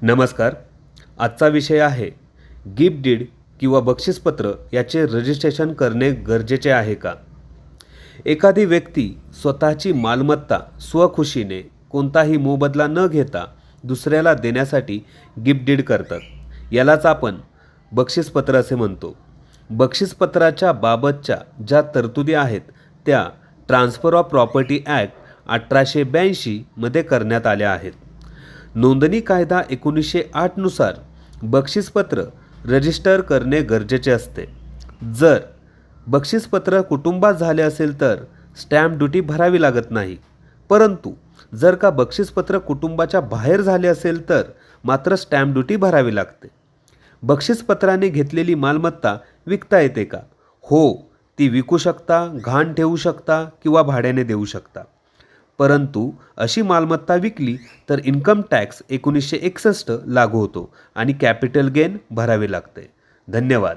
नमस्कार. आजचा विषय आहे गिफ्ट डीड किंवा बक्षीसपत्र याचे रजिस्ट्रेशन करणे गरजेचे आहे का? एखादी व्यक्ती स्वतःची मालमत्ता स्वखुशीने कोणताही मोबदला न घेता दुसऱ्याला देण्यासाठी गिफ्ट डीड करतात. यालाच आपण बक्षीसपत्र असे म्हणतो. बक्षीसपत्राच्या बाबतच्या ज्या तरतुदी आहेत त्या ट्रान्सफर ऑफ प्रॉपर्टी ॲक्ट 1882 मध्ये करण्यात आल्या आहेत. नोंदणी कायदा 1908 नुसार बक्षीसपत्र रजिस्टर करणे गरजेचे असते. जर बक्षीसपत्र कुटुंबात झाले असेल तर स्टॅम्प ड्युटी भरावी लागत नाही. परंतु जर का बक्षीसपत्र कुटुंबाच्या बाहेर झाले असेल तर मात्र स्टॅम्प ड्युटी भरावी लागते. बक्षीसपत्राने घेतलेली मालमत्ता विकता येते का? हो, ती विकू शकता, गहाण ठेवू शकता किंवा भाड्याने देऊ शकता. परंतु अशी मालमत्ता विकली तर इन्कम टॅक्स 1961 लागू होतो आणि कॅपिटल गेन भरावे लागते. धन्यवाद.